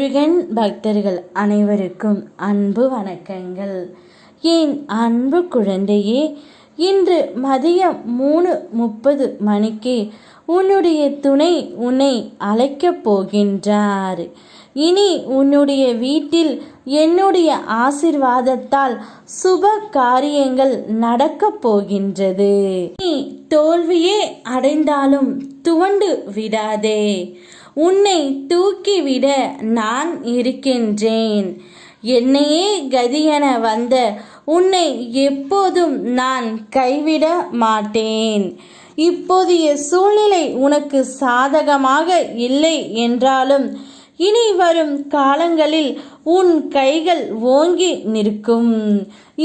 முருகன் பக்தர்கள் அனைவருக்கும் அன்பு வணக்கங்கள். என் அன்பு குழந்தையே, இன்று மதியம் 3:30 மணிக்கு உன்னுடைய துணை உன்னை அழைக்கப் போகின்றார். இனி உன்னுடைய வீட்டில் என்னுடைய ஆசிர்வாதத்தால் சுப காரியங்கள் நடக்கப் போகின்றது. நீ தோல்வியே அடைந்தாலும் துவண்டு விடாதே. உன்னை தூக்கிவிட நான் இருக்கின்றேன். என்னையே கதியென வந்த உன்னை எப்போதும் நான் கைவிட மாட்டேன். இப்போதைய சூழ்நிலை உனக்கு சாதகமாக இல்லை என்றாலும் இனி வரும் காலங்களில் உன் கைகள் ஓங்கி நிற்கும்.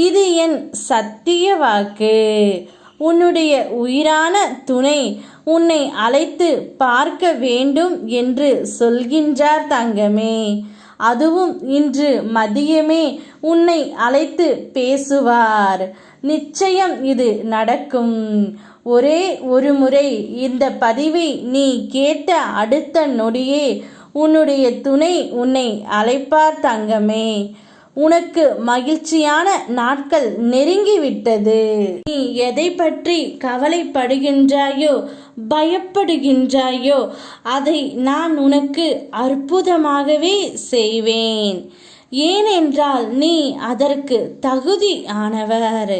இது என் சத்திய வாக்கு. உன்னுடைய உயிரான துணை உன்னை அழைத்து பார்க்க வேண்டும் என்று சொல்கின்றார் தங்கமே. அதுவும் இன்று மதியமே உன்னை அழைத்து பேசுவார். நிச்சயம் இது நடக்கும். ஒரே ஒரு முறை இந்த பதிவை நீ கேட்ட அடுத்த நொடியே உன்னுடைய துணை உன்னை அழைப்பார் தங்கமே. உனக்கு மகிழ்ச்சியான நாட்கள் நெருங்கிவிட்டது. நீ எதை பற்றி கவலைப்படுகின்றாயோ பயப்படுகின்றாயோ அதை நான் உனக்கு அற்புதமாகவே செய்வேன். ஏனென்றால் நீ அதற்கு தகுதி ஆனவர்.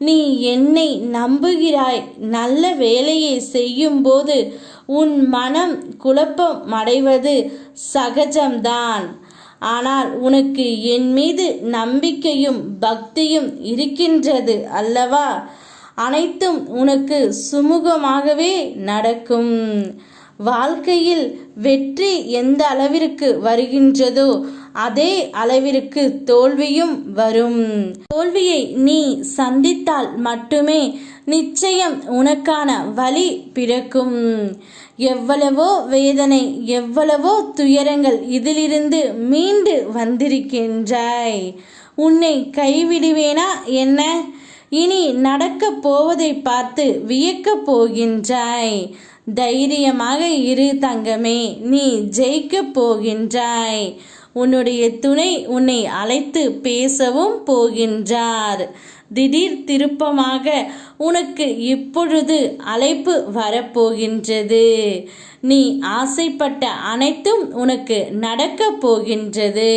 நீ என்னை நம்புகிறாய். நல்ல வேலையை செய்யும்போது உன் மனம் குழப்பம் அடைவது சகஜம்தான். ஆனால் உனக்கு என் மீது நம்பிக்கையும் பக்தியும் இருக்கின்றது அல்லவா? அனைத்தும் உனக்கு சுமூகமாகவே நடக்கும். வாழ்க்கையில் வெற்றி எந்த அளவிற்கு வருகின்றதோ அதே அளவிற்கு தோல்வியும் வரும். தோல்வியை நீ சந்தித்தால் மட்டுமே நிச்சயம் உனக்கான வழி பிறக்கும். எவ்வளவோ வேதனை, எவ்வளவோ துயரங்கள், இதிலிருந்து மீண்டு வந்திருக்கின்றாய். உன்னை கைவிடுவேனா என்ன? இனி நடக்கப் போவதை பார்த்து வியக்கப் போகின்றாய். தைரியமாக இரு தங்கமே, நீ ஜெயிக்கப் போகின்றாய். உன்னுடைய துணை உன்னை அழைத்து பேசவும் போகின்றார். திடீர் திருப்பமாக உனக்கு இப்பொழுது அழைப்பு வரப்போகின்றது. நீ ஆசைப்பட்ட அனைத்தும் உனக்கு நடக்கப் போகின்றது.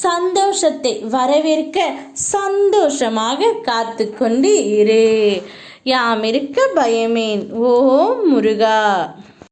சந்தோஷத்தை வரவேற்க சந்தோஷமாக காத்து கொண்டு இரு. யாம் இருக்க பயமேன். ஓம் முருகா.